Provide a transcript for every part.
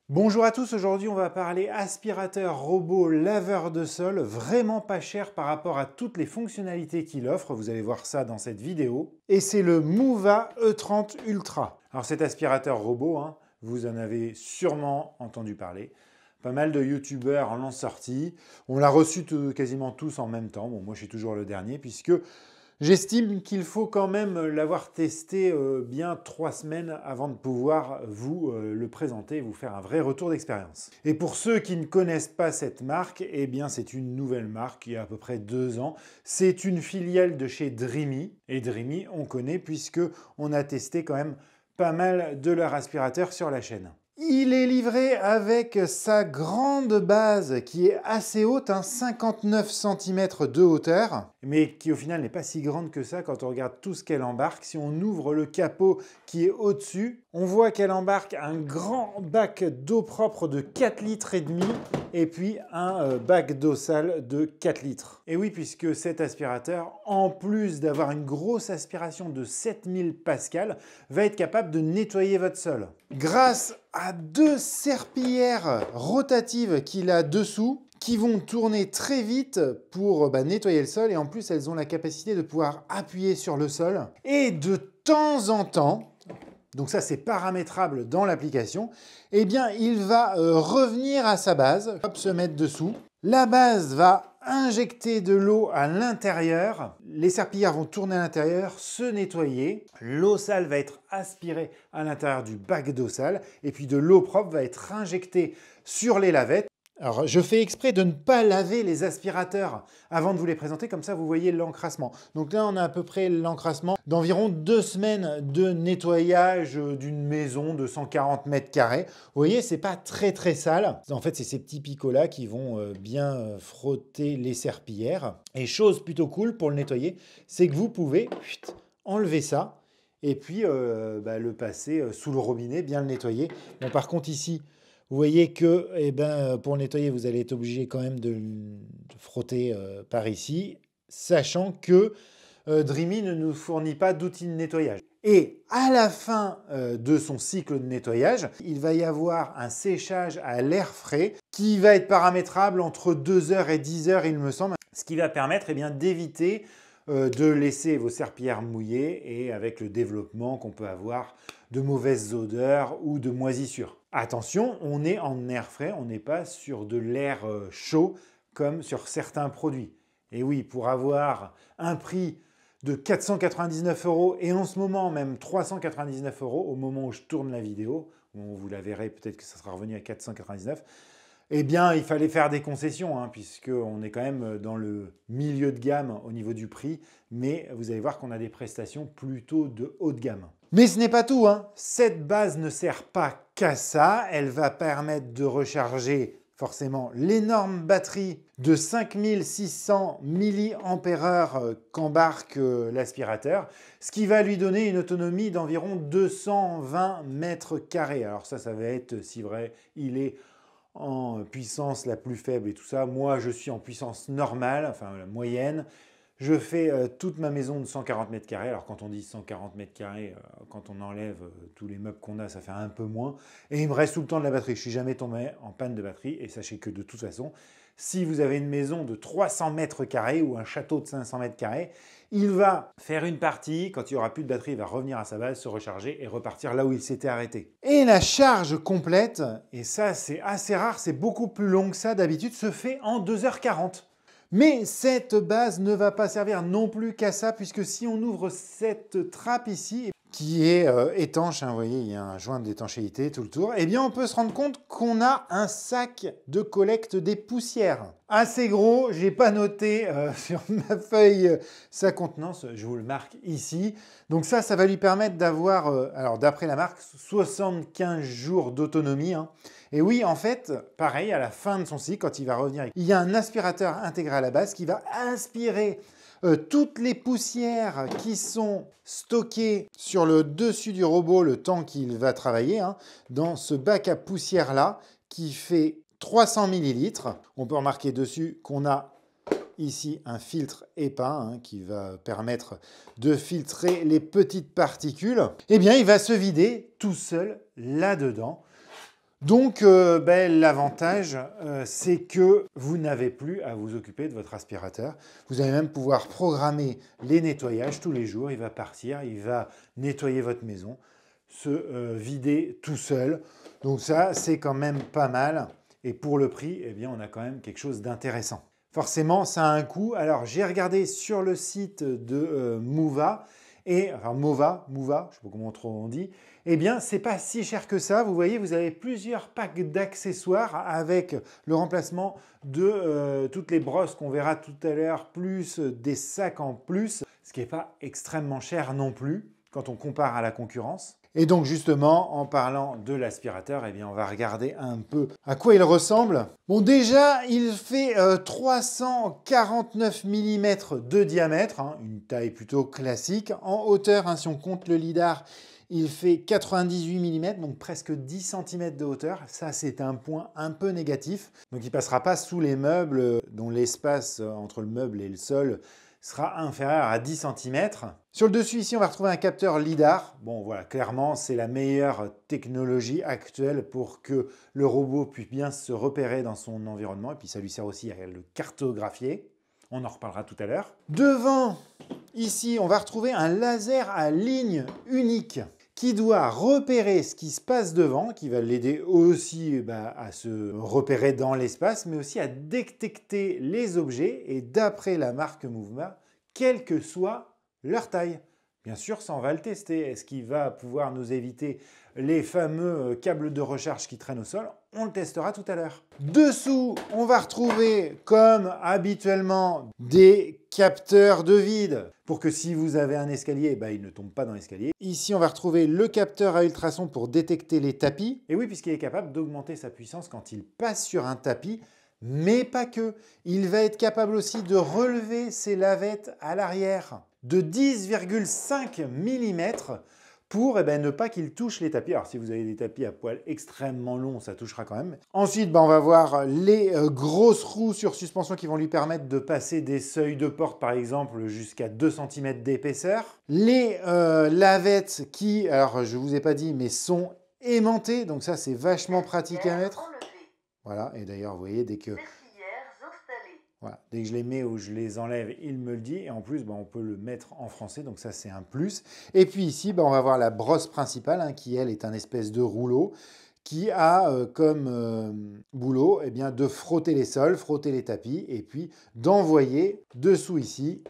Bonjour à tous, aujourd'hui on va parler aspirateur robot laveur de sol, vraiment pas cher par rapport à toutes les fonctionnalités qu'il offre, vous allez voir ça dans cette vidéo. Et c'est le Moova E30 Ultra. Alors cet aspirateur robot, vous en avez sûrement entendu parler. Pas mal de youtubeurs en l'ont sorti. On l'a reçu quasiment tous en même temps. Bon, moi je suis toujours le dernier puisque j'estime qu'il faut quand même l'avoir testé bien 3 semaines avant de pouvoir vous le présenter et vous faire un vrai retour d'expérience. Et pour ceux qui ne connaissent pas cette marque, eh bien c'est une nouvelle marque il y a à peu près 2 ans. C'est une filiale de chez Dreamy. Et Dreamy, on connaît puisque on a testé quand même pas mal de leurs aspirateurs sur la chaîne. Il est livré avec sa grande base qui est assez haute, 59 cm de hauteur, mais qui au final n'est pas si grande que ça quand on regarde tout ce qu'elle embarque. Si on ouvre le capot qui est au-dessus, on voit qu'elle embarque un grand bac d'eau propre de 4 litres et demi et puis un bac d'eau sale de 4 litres. Et oui, puisque cet aspirateur, en plus d'avoir une grosse aspiration de 7000 pascal, va être capable de nettoyer votre sol. Grâce à 2 serpillières rotatives qu'il a dessous, qui vont tourner très vite pour nettoyer le sol, et en plus elles ont la capacité de pouvoir appuyer sur le sol. Et de temps en temps, donc ça c'est paramétrable dans l'application, eh bien il va revenir à sa base, hop, se mettre dessous. La base va injecter de l'eau à l'intérieur, les serpillères vont tourner à l'intérieur, se nettoyer, l'eau sale va être aspirée à l'intérieur du bac d'eau sale, et puis de l'eau propre va être injectée sur les lavettes. Alors, je fais exprès de ne pas laver les aspirateurs avant de vous les présenter, comme ça vous voyez l'encrassement. Donc là, on a à peu près l'encrassement d'environ 2 semaines de nettoyage d'une maison de 140 mètres carrés. Vous voyez, c'est pas très sale. En fait, c'est ces petits picots-là qui vont bien frotter les serpillières. Et chose plutôt cool pour le nettoyer, c'est que vous pouvez enlever ça et puis le passer sous le robinet, bien le nettoyer. Bon, par contre, ici, vous voyez que pour le nettoyer, vous allez être obligé quand même de frotter par ici, sachant que Dreamy ne nous fournit pas d'outils de nettoyage. Et à la fin de son cycle de nettoyage, il va y avoir un séchage à l'air frais qui va être paramétrable entre 2 heures et 10 heures, il me semble, ce qui va permettre d'éviter de laisser vos serpillères mouillées et avec le développement qu'on peut avoir de mauvaises odeurs ou de moisissures. Attention, on est en air frais, on n'est pas sur de l'air chaud comme sur certains produits. Et oui, pour avoir un prix de 499 € et en ce moment même 399 € au moment où je tourne la vidéo, vous la verrez, peut-être que ça sera revenu à 499 €, eh bien, il fallait faire des concessions, puisqu'on est quand même dans le milieu de gamme au niveau du prix, mais vous allez voir qu'on a des prestations plutôt de haut de gamme. Mais ce n'est pas tout, Cette base ne sert pas qu'à ça, elle va permettre de recharger forcément l'énorme batterie de 5600 mAh qu'embarque l'aspirateur, ce qui va lui donner une autonomie d'environ 220 mètres carrés. Alors ça va être, si vrai, il est en puissance la plus faible et tout ça. Moi, je suis en puissance normale, enfin la moyenne. Je fais toute ma maison de 140 mètres carrés. Alors quand on dit 140 mètres carrés, quand on enlève tous les meubles qu'on a, ça fait un peu moins. Et il me reste tout le temps de la batterie. Je ne suis jamais tombé en panne de batterie. Et sachez que de toute façon, si vous avez une maison de 300 mètres carrés ou un château de 500 mètres carrés, il va faire une partie. Quand il n'y aura plus de batterie, il va revenir à sa base, se recharger et repartir là où il s'était arrêté. Et la charge complète, et ça c'est assez rare, c'est beaucoup plus long que ça d'habitude, se fait en 2h40. Mais cette base ne va pas servir non plus qu'à ça, puisque si on ouvre cette trappe ici, qui est étanche, vous voyez, il y a un joint d'étanchéité tout le tour, eh bien on peut se rendre compte qu'on a un sac de collecte des poussières. Assez gros, j'ai pas noté sur ma feuille sa contenance, je vous le marque ici. Donc ça va lui permettre d'avoir, alors d'après la marque, 75 jours d'autonomie. Et oui, en fait, pareil, à la fin de son cycle, quand il va revenir, il y a un aspirateur intégré à la base qui va aspirer toutes les poussières qui sont stockées sur le dessus du robot le temps qu'il va travailler, dans ce bac à poussière là qui fait 300 ml. On peut remarquer dessus qu'on a ici un filtre EPA qui va permettre de filtrer les petites particules. Eh bien, il va se vider tout seul là-dedans. Donc l'avantage, c'est que vous n'avez plus à vous occuper de votre aspirateur. Vous allez même pouvoir programmer les nettoyages tous les jours. Il va partir, il va nettoyer votre maison, se vider tout seul. Donc ça, c'est quand même pas mal. Et pour le prix, eh bien, on a quand même quelque chose d'intéressant. Forcément, ça a un coût. Alors, j'ai regardé sur le site de Mouva, enfin Mova, je ne sais pas comment on dit, eh bien, c'est pas si cher que ça. Vous voyez, vous avez plusieurs packs d'accessoires avec le remplacement de toutes les brosses qu'on verra tout à l'heure, plus des sacs en plus, ce qui n'est pas extrêmement cher non plus quand on compare à la concurrence. Et donc justement, en parlant de l'aspirateur, eh bien, on va regarder un peu à quoi il ressemble. Bon, déjà, il fait 349 mm de diamètre, hein, une taille plutôt classique. En hauteur, hein, si on compte le lidar, il fait 98 mm, donc presque 10 cm de hauteur. Ça, c'est un point un peu négatif. Donc, il ne passera pas sous les meubles dont l'espace entre le meuble et le sol sera inférieur à 10 cm. Sur le dessus ici, on va retrouver un capteur lidar. Bon voilà, clairement, c'est la meilleure technologie actuelle pour que le robot puisse bien se repérer dans son environnement. Et puis ça lui sert aussi à le cartographier. On en reparlera tout à l'heure. Devant, ici, on va retrouver un laser à ligne unique qui doit repérer ce qui se passe devant, qui va l'aider aussi à se repérer dans l'espace, mais aussi à détecter les objets, et d'après la marque Mouvema, quelle que soit leur taille. Bien sûr, ça on va le tester. Est-ce qu'il va pouvoir nous éviter les fameux câbles de recharge qui traînent au sol? On le testera tout à l'heure. Dessous, on va retrouver, comme habituellement, des capteurs de vide pour que si vous avez un escalier, il ne tombe pas dans l'escalier. Ici, on va retrouver le capteur à ultrasons pour détecter les tapis. Et oui, puisqu'il est capable d'augmenter sa puissance quand il passe sur un tapis, mais pas que. Il va être capable aussi de relever ses lavettes à l'arrière de 10,5 mm pour ne pas qu'il touche les tapis. Alors si vous avez des tapis à poils extrêmement longs, ça touchera quand même. Ensuite, on va voir les grosses roues sur suspension qui vont lui permettre de passer des seuils de porte, par exemple, jusqu'à 2 cm d'épaisseur. Les lavettes qui, alors je ne vous ai pas dit, mais sont aimantées. Donc ça, c'est vachement pratique à mettre. Voilà, et d'ailleurs, vous voyez, dès que je les mets ou je les enlève, il me le dit. Et en plus, on peut le mettre en français, donc ça, c'est un plus. Et puis ici, on va voir la brosse principale, qui, elle, est un espèce de rouleau qui a comme boulot de frotter les sols, frotter les tapis, et puis d'envoyer dessous ici,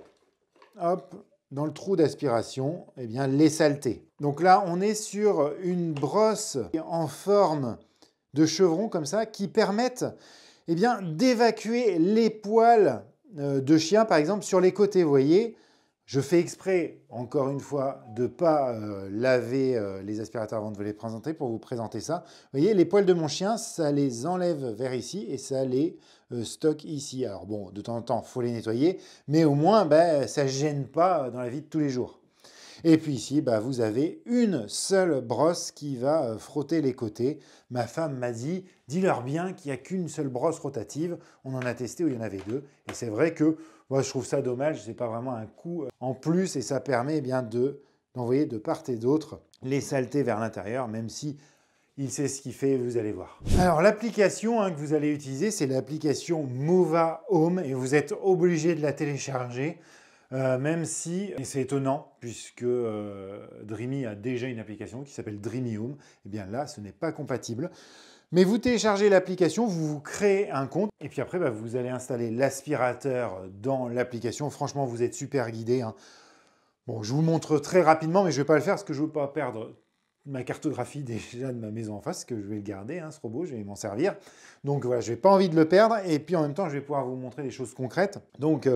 hop, dans le trou d'aspiration, les saletés. Donc là, on est sur une brosse en forme de chevron, comme ça, qui permettent d'évacuer les poils de chien, par exemple, sur les côtés. Vous voyez, je fais exprès, encore une fois, de ne pas laver les aspirateurs avant de vous les présenter pour vous présenter ça. Vous voyez, les poils de mon chien, ça les enlève vers ici et ça les stocke ici. Alors bon, de temps en temps, il faut les nettoyer, mais au moins, ça ne gêne pas dans la vie de tous les jours. Et puis ici, vous avez une seule brosse qui va frotter les côtés. Ma femme m'a dit, dis-leur bien qu'il n'y a qu'une seule brosse rotative. On en a testé où il y en avait deux. Et c'est vrai que moi, je trouve ça dommage. Ce n'est pas vraiment un coût en plus. Et ça permet d'envoyer de part et d'autre les saletés vers l'intérieur, même si il sait ce qu'il fait, vous allez voir. Alors l'application que vous allez utiliser, c'est l'application Mova Home. Et vous êtes obligé de la télécharger. Même si, et c'est étonnant, puisque Dreamy a déjà une application qui s'appelle Dreamy Home, et bien là, ce n'est pas compatible. Mais vous téléchargez l'application, vous créez un compte, et puis après, vous allez installer l'aspirateur dans l'application. Franchement, vous êtes super guidé. Bon, je vous montre très rapidement, mais je ne vais pas le faire parce que je ne veux pas perdre ma cartographie déjà de ma maison en face, que je vais le garder, ce robot, je vais m'en servir. Donc voilà, je n'ai pas envie de le perdre, et puis en même temps, je vais pouvoir vous montrer des choses concrètes. Donc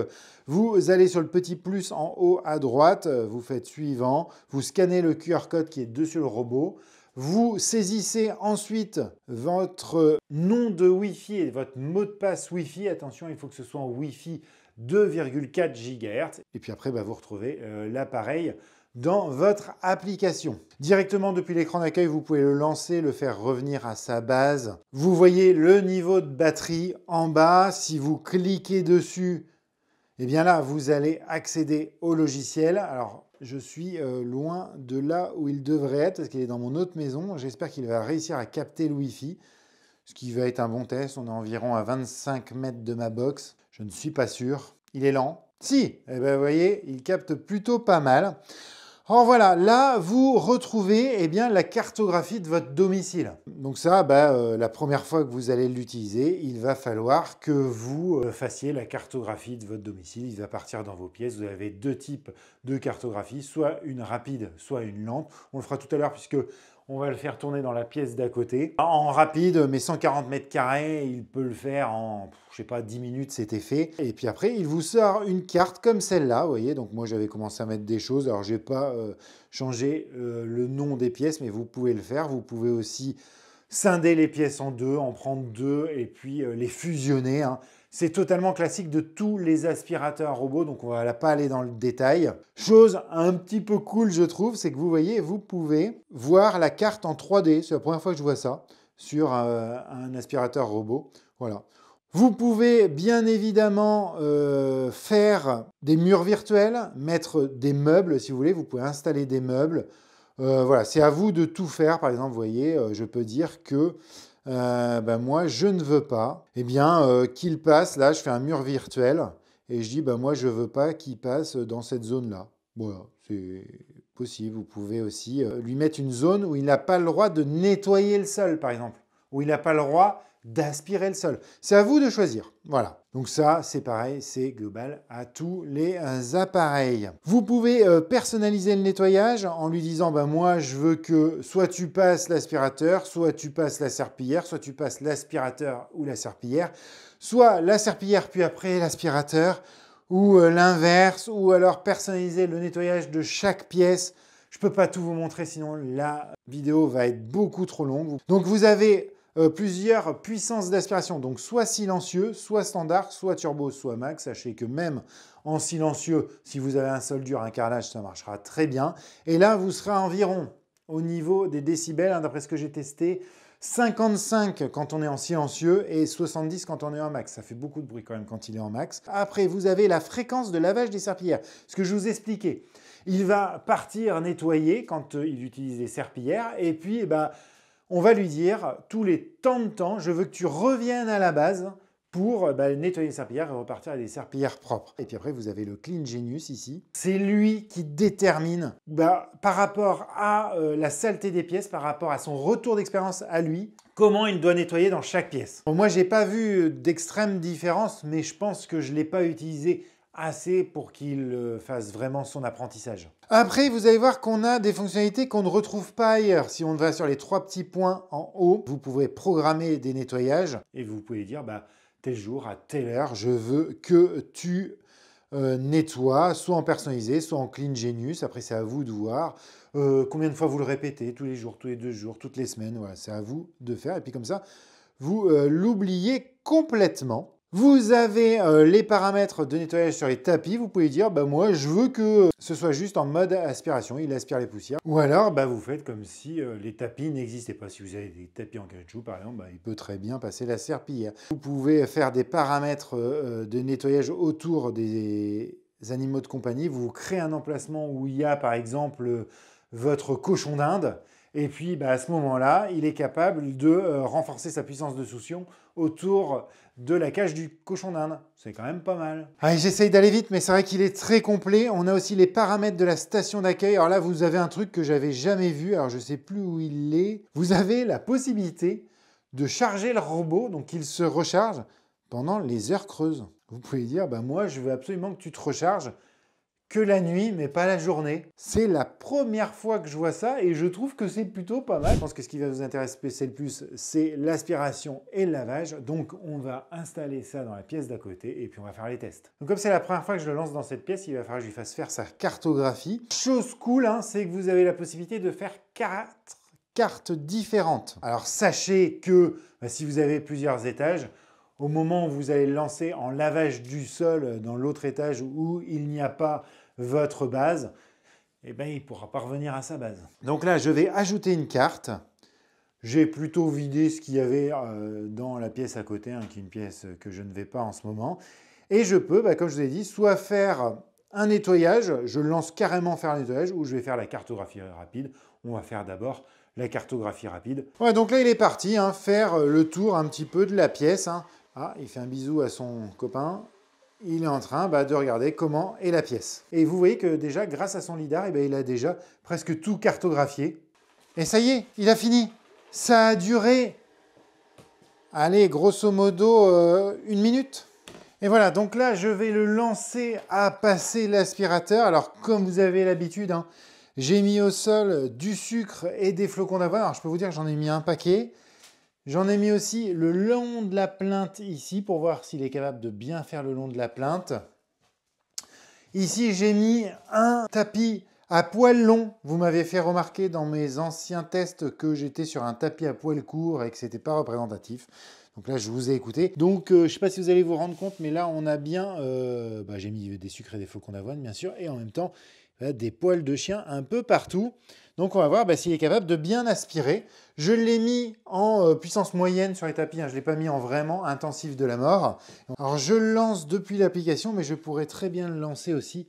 vous allez sur le petit plus en haut à droite, vous faites suivant, vous scannez le QR code qui est dessus le robot, vous saisissez ensuite votre nom de Wi-Fi et votre mot de passe Wi-Fi. Attention, il faut que ce soit en Wi-Fi 2,4 GHz. Et puis après, vous retrouvez l'appareil dans votre application. Directement depuis l'écran d'accueil, vous pouvez le lancer, le faire revenir à sa base. Vous voyez le niveau de batterie en bas. Si vous cliquez dessus, Et bien là, vous allez accéder au logiciel. Alors, je suis loin de là où il devrait être parce qu'il est dans mon autre maison. J'espère qu'il va réussir à capter le Wi-Fi, ce qui va être un bon test. On est environ à 25 mètres de ma box. Je ne suis pas sûr. Il est lent. Si, eh ben, vous voyez, il capte plutôt pas mal. Alors voilà, là, vous retrouvez eh bien, la cartographie de votre domicile. Donc ça, la première fois que vous allez l'utiliser, il va falloir que vous fassiez la cartographie de votre domicile. Il va partir dans vos pièces. Vous avez deux types de cartographie, soit une rapide, soit une lente. On le fera tout à l'heure puisque on va le faire tourner dans la pièce d'à côté. En rapide, mais 140 mètres carrés, il peut le faire en, je sais pas, 10 minutes, c'était fait. Et puis après, il vous sort une carte comme celle-là, vous voyez. Donc moi, j'avais commencé à mettre des choses. Alors, j'ai pas changé le nom des pièces, mais vous pouvez le faire. Vous pouvez aussi scinder les pièces en deux, en prendre deux et puis les fusionner, hein. C'est totalement classique de tous les aspirateurs robots, donc on ne va pas aller dans le détail. Chose un petit peu cool, je trouve, c'est que vous voyez, vous pouvez voir la carte en 3D. C'est la première fois que je vois ça sur un aspirateur robot. Voilà. Vous pouvez bien évidemment faire des murs virtuels, mettre des meubles si vous voulez. Vous pouvez installer des meubles. Voilà, c'est à vous de tout faire. Par exemple, vous voyez, je peux dire que moi, je ne veux pas qu'il passe. Là, je fais un mur virtuel et je dis, moi, je ne veux pas qu'il passe dans cette zone-là. Voilà, c'est possible. Vous pouvez aussi lui mettre une zone où il n'a pas le droit de nettoyer le sol, par exemple, où il n'a pas le droit d'aspirer le sol. C'est à vous de choisir. Voilà. Donc ça, c'est pareil, c'est global à tous les appareils. Vous pouvez personnaliser le nettoyage en lui disant, moi, je veux que soit tu passes l'aspirateur, soit tu passes la serpillière, soit tu passes l'aspirateur ou la serpillière, soit la serpillière puis après l'aspirateur, ou l'inverse, ou alors personnaliser le nettoyage de chaque pièce. Je ne peux pas tout vous montrer, sinon la vidéo va être beaucoup trop longue. Donc vous avez plusieurs puissances d'aspiration, donc soit silencieux, soit standard, soit turbo, soit max. Sachez que même en silencieux, si vous avez un sol dur, un carrelage, ça marchera très bien. Et là, vous serez environ au niveau des décibels, hein, d'après ce que j'ai testé, 55 quand on est en silencieux et 70 quand on est en max. Ça fait beaucoup de bruit quand même quand il est en max. Après, vous avez la fréquence de lavage des serpillières. Ce que je vous expliquais, il va partir nettoyer quand il utilise les serpillières et puis on va lui dire tous les temps de temps, je veux que tu reviennes à la base pour nettoyer les serpillières et repartir avec des serpillières propres. Et puis après, vous avez le Clean Genius ici. C'est lui qui détermine par rapport à la saleté des pièces, par rapport à son retour d'expérience à lui, comment il doit nettoyer dans chaque pièce. Bon, moi, je n'ai pas vu d'extrême différence, mais je pense que je ne l'ai pas utilisé assez pour qu'il fasse vraiment son apprentissage. Après, vous allez voir qu'on a des fonctionnalités qu'on ne retrouve pas ailleurs. Si on va sur les trois petits points en haut, vous pouvez programmer des nettoyages et vous pouvez dire tel jour, à telle heure, je veux que tu nettoies, soit en personnalisé, soit en Clean Genius. Après, c'est à vous de voir combien de fois vous le répétez, tous les jours, tous les 2 jours, toutes les semaines. Voilà, c'est à vous de faire. Et puis comme ça, vous l'oubliez complètement. Vous avez les paramètres de nettoyage sur les tapis. Vous pouvez dire, moi, je veux que ce soit juste en mode aspiration. Il aspire les poussières. Ou alors, vous faites comme si les tapis n'existaient pas. Si vous avez des tapis en caoutchouc, par exemple, il peut très bien passer la serpillière. Vous pouvez faire des paramètres de nettoyage autour des animaux de compagnie. Vous créez un emplacement où il y a, par exemple, votre cochon d'Inde. Et puis, à ce moment-là, il est capable de renforcer sa puissance de succion autour de la cage du cochon d'Inde. C'est quand même pas mal. Allez, j'essaye d'aller vite, mais c'est vrai qu'il est très complet. On a aussi les paramètres de la station d'accueil. Alors là, vous avez un truc que j'avais jamais vu. Alors, je ne sais plus où il est. Vous avez la possibilité de charger le robot, donc qu'il se recharge pendant les heures creuses. Vous pouvez dire, moi, je veux absolument que tu te recharges que la nuit, mais pas la journée. C'est la première fois que je vois ça et je trouve que c'est plutôt pas mal. Je pense que ce qui va vous intéresser le plus, c'est l'aspiration et le lavage. Donc, on va installer ça dans la pièce d'à côté et puis on va faire les tests. Donc, comme c'est la première fois que je le lance dans cette pièce, il va falloir que je lui fasse faire sa cartographie. Chose cool, c'est que vous avez la possibilité de faire 4 cartes différentes. Alors, sachez que si vous avez plusieurs étages, au moment où vous allez le lancer en lavage du sol dans l'autre étage où il n'y a pas votre base, il ne pourra pas revenir à sa base. Donc là, je vais ajouter une carte. J'ai plutôt vidé ce qu'il y avait dans la pièce à côté, qui est une pièce que je ne vais pas en ce moment. Et je peux, comme je vous ai dit, soit faire un nettoyage, je lance carrément faire le nettoyage, ou je vais faire la cartographie rapide. On va faire d'abord la cartographie rapide. Ouais, donc là, il est parti, faire le tour un petit peu de la pièce. Ah, il fait un bisou à son copain. Il est en train de regarder comment est la pièce. Et vous voyez que déjà, grâce à son lidar, il a déjà presque tout cartographié. Et ça y est, il a fini. Ça a duré, allez, grosso modo, 1 minute. Et voilà, donc là, je vais le lancer à passer l'aspirateur. Alors, comme vous avez l'habitude, j'ai mis au sol du sucre et des flocons d'avoine. Alors, je peux vous dire que j'en ai mis un paquet. J'en ai mis aussi le long de la plinthe ici pour voir s'il est capable de bien faire le long de la plinthe. Ici, j'ai mis un tapis à poil long. Vous m'avez fait remarquer dans mes anciens tests que j'étais sur un tapis à poil court et que ce n'était pas représentatif. Donc là, je vous ai écouté. Donc, je ne sais pas si vous allez vous rendre compte, mais là, on a bien... j'ai mis des sucres et des flocons d'avoine, bien sûr, et en même temps, des poils de chien un peu partout. Donc, on va voir s'il est capable de bien aspirer. Je l'ai mis en puissance moyenne sur les tapis. Je ne l'ai pas mis en vraiment intensif de la mort. Alors, je le lance depuis l'application, mais je pourrais très bien le lancer aussi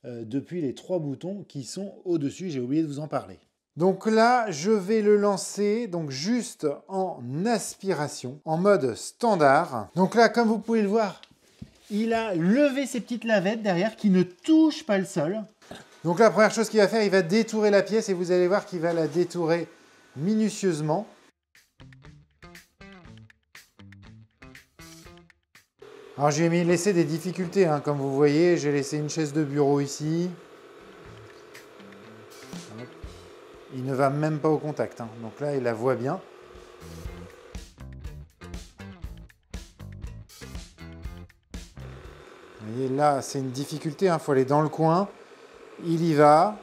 depuis les 3 boutons qui sont au-dessus. J'ai oublié de vous en parler. Donc là, je vais le lancer donc juste en aspiration, en mode standard. Donc là, comme vous pouvez le voir, il a levé ses petites lavettes derrière qui ne touchent pas le sol. Donc la première chose qu'il va faire, il va détourer la pièce et vous allez voir qu'il va la détourer minutieusement. Alors j'ai laissé des difficultés, comme vous voyez, j'ai laissé une chaise de bureau ici. Il ne va même pas au contact, donc là il la voit bien. Vous voyez là c'est une difficulté, il faut aller dans le coin. Il y va.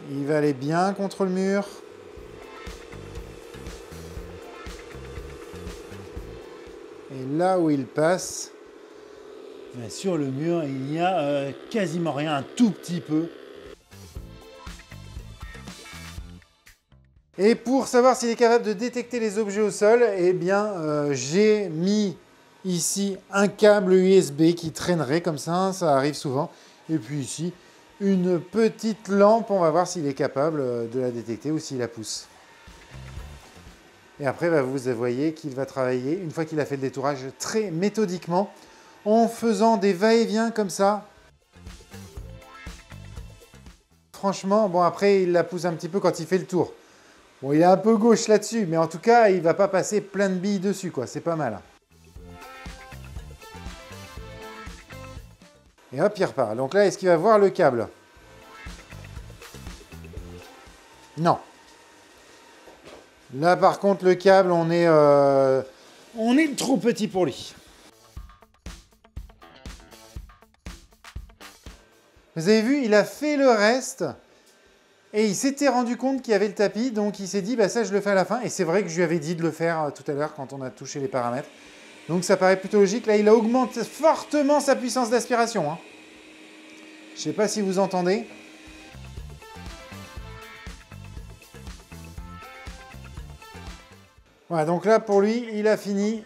Il va aller bien contre le mur. Et là où il passe, sur le mur, il n'y a quasiment rien, un tout petit peu. Et pour savoir s'il est capable de détecter les objets au sol, j'ai mis ici un câble USB qui traînerait comme ça arrive souvent. Et puis ici, une petite lampe, on va voir s'il est capable de la détecter ou s'il la pousse. Et après, vous voyez qu'il va travailler, une fois qu'il a fait le détourage, très méthodiquement, en faisant des va-et-vient comme ça. Franchement, après, il la pousse un petit peu quand il fait le tour. Bon, il est un peu gauche là-dessus, mais en tout cas, il ne va pas passer plein de billes dessus, quoi. C'est pas mal. Et hop, il repart. Donc là, est-ce qu'il va voir le câble? Non. Là, par contre, le câble, on est trop petit pour lui. Vous avez vu, il a fait le reste. Et il s'était rendu compte qu'il y avait le tapis, donc il s'est dit, ça je le fais à la fin. Et c'est vrai que je lui avais dit de le faire tout à l'heure quand on a touché les paramètres. Donc ça paraît plutôt logique. Là, il a augmenté fortement sa puissance d'aspiration. Je ne sais pas si vous entendez. Voilà, donc là, pour lui, il a fini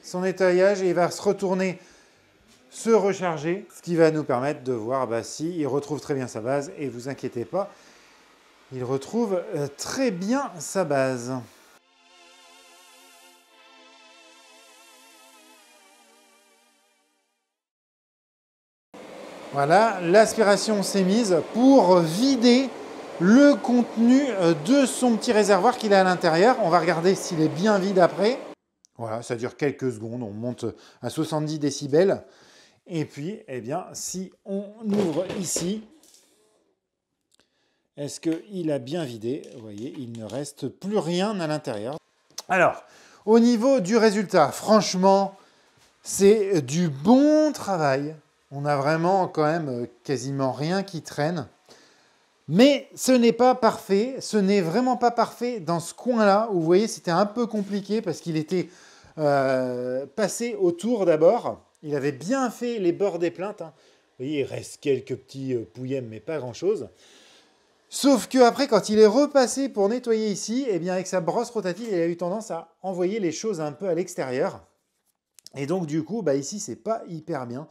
son nettoyage et il va se retourner, se recharger, ce qui va nous permettre de voir s'il retrouve très bien sa base. Et vous inquiétez pas, il retrouve très bien sa base. Voilà, l'aspiration s'est mise pour vider le contenu de son petit réservoir qu'il a à l'intérieur. On va regarder s'il est bien vide après. Voilà, ça dure quelques secondes, on monte à 70 décibels. Et puis, si on ouvre ici, est-ce qu'il a bien vidé? Vous voyez, il ne reste plus rien à l'intérieur. Alors, au niveau du résultat, franchement, c'est du bon travail. On a vraiment quand même quasiment rien qui traîne. Mais ce n'est pas parfait, ce n'est vraiment pas parfait dans ce coin-là, où vous voyez, c'était un peu compliqué parce qu'il était passé autour d'abord. Il avait bien fait les bords des plinthes. Vous voyez, il reste quelques petits pouillèmes, mais pas grand-chose. Sauf qu'après, quand il est repassé pour nettoyer ici, avec sa brosse rotative, il a eu tendance à envoyer les choses un peu à l'extérieur. Et donc du coup, ici, c'est pas hyper bien.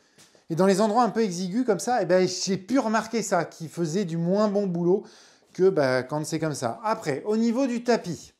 Et dans les endroits un peu exigus comme ça, j'ai pu remarquer ça, qui faisait du moins bon boulot que quand c'est comme ça. Après, au niveau du tapis,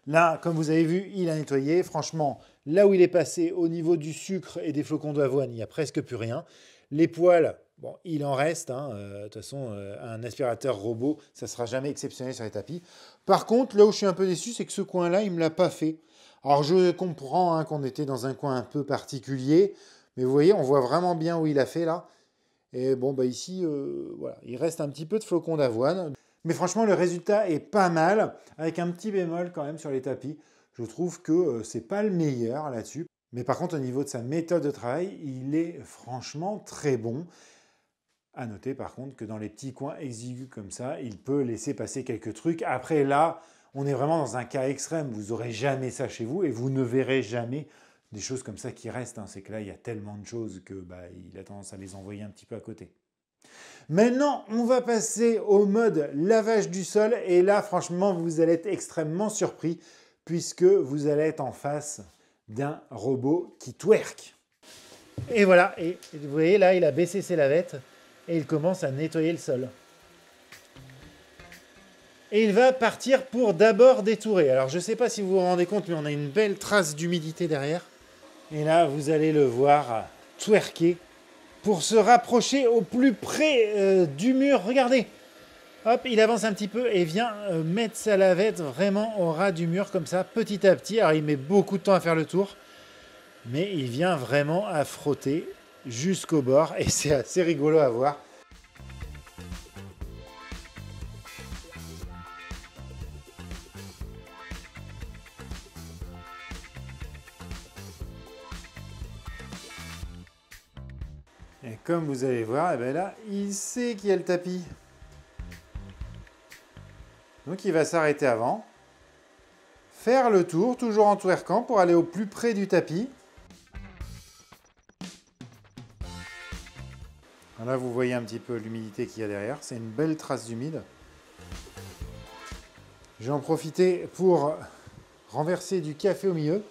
là, comme vous avez vu, il a nettoyé. Franchement, là où il est passé, au niveau du sucre et des flocons d'avoine, il n'y a presque plus rien. Les poils, bon, il en reste. De toute façon, un aspirateur robot, ça ne sera jamais exceptionnel sur les tapis. Par contre, là où je suis un peu déçu, c'est que ce coin-là, il ne me l'a pas fait. Alors, je comprends qu'on était dans un coin un peu particulier. Mais vous voyez, on voit vraiment bien où il a fait là. Et bon, ici, voilà, il reste un petit peu de flocons d'avoine. Mais franchement, le résultat est pas mal, avec un petit bémol quand même sur les tapis. Je trouve que c'est pas le meilleur là-dessus. Mais par contre, au niveau de sa méthode de travail, il est franchement très bon. À noter par contre que dans les petits coins exigus comme ça, il peut laisser passer quelques trucs. Après là, on est vraiment dans un cas extrême. Vous n'aurez jamais ça chez vous et vous ne verrez jamais des choses comme ça qui restent. C'est que là, il y a tellement de choses que il a tendance à les envoyer un petit peu à côté. Maintenant, on va passer au mode lavage du sol. Et là, franchement, vous allez être extrêmement surpris puisque vous allez être en face d'un robot qui twerk. Et voilà, et vous voyez là, il a baissé ses lavettes et il commence à nettoyer le sol. Et il va partir pour d'abord détourer. Alors je ne sais pas si vous vous rendez compte, mais on a une belle trace d'humidité derrière. Et là, vous allez le voir twerker pour se rapprocher au plus près du mur. Regardez, hop, il avance un petit peu et vient mettre sa lavette vraiment au ras du mur comme ça, petit à petit. Alors il met beaucoup de temps à faire le tour, mais il vient vraiment à frotter jusqu'au bord et c'est assez rigolo à voir. Et comme vous allez voir, là, il sait qu'il y a le tapis. Donc il va s'arrêter avant, faire le tour, toujours en twerkant, pour aller au plus près du tapis. Là, vous voyez un petit peu l'humidité qu'il y a derrière. C'est une belle trace d'humide. Je vais en profiter pour renverser du café au milieu.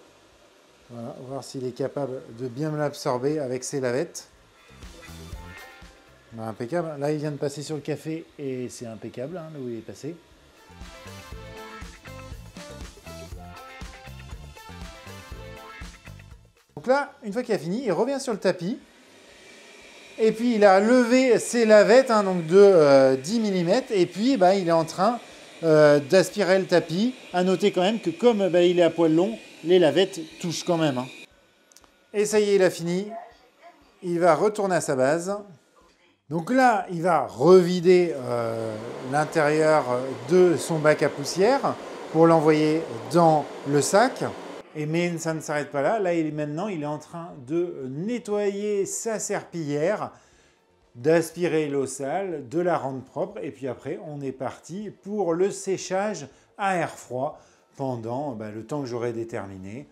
Voilà, voir s'il est capable de bien me l'absorber avec ses lavettes. Impeccable. Là, il vient de passer sur le café et c'est impeccable, là où il est passé. Donc là, une fois qu'il a fini, il revient sur le tapis. Et puis, il a levé ses lavettes donc de 10 mm. Et puis, il est en train d'aspirer le tapis. À noter quand même que comme il est à poil long, les lavettes touchent quand même. Et ça y est, il a fini. Il va retourner à sa base. Donc là, il va revider l'intérieur de son bac à poussière pour l'envoyer dans le sac. Mais ça ne s'arrête pas là. Là, maintenant, il est en train de nettoyer sa serpillière, d'aspirer l'eau sale, de la rendre propre. Et puis après, on est parti pour le séchage à air froid pendant le temps que j'aurai déterminé.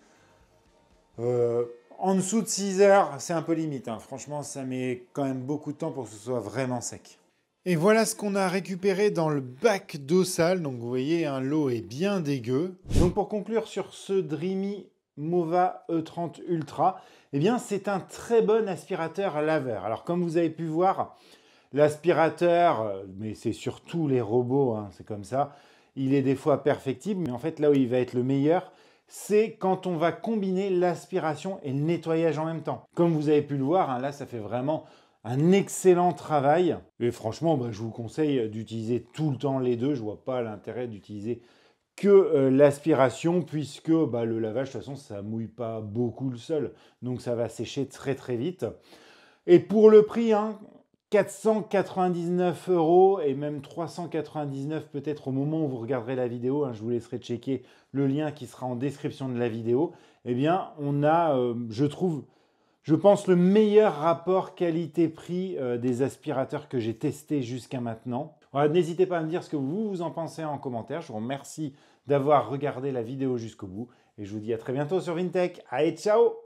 En dessous de 6 heures, c'est un peu limite. Franchement, ça met quand même beaucoup de temps pour que ce soit vraiment sec. Et voilà ce qu'on a récupéré dans le bac d'eau sale. Donc vous voyez, l'eau est bien dégueu. Donc pour conclure sur ce Dreamy Mova E30 Ultra, c'est un très bon aspirateur laveur. Alors comme vous avez pu voir, l'aspirateur, mais c'est sur tous les robots, c'est comme ça, il est des fois perfectible. Mais en fait, là où il va être le meilleur, c'est quand on va combiner l'aspiration et le nettoyage en même temps. Comme vous avez pu le voir, là, ça fait vraiment un excellent travail. Et franchement, je vous conseille d'utiliser tout le temps les deux. Je ne vois pas l'intérêt d'utiliser que l'aspiration, puisque le lavage, de toute façon, ça ne mouille pas beaucoup le sol. Donc, ça va sécher très, très vite. Et pour le prix, 499 € et même 399 peut-être au moment où vous regarderez la vidéo, je vous laisserai checker le lien qui sera en description de la vidéo. On a, je pense, le meilleur rapport qualité-prix des aspirateurs que j'ai testés jusqu'à maintenant. Voilà, n'hésitez pas à me dire ce que vous en pensez en commentaire. Je vous remercie d'avoir regardé la vidéo jusqu'au bout et je vous dis à très bientôt sur Vintech. Allez, ciao!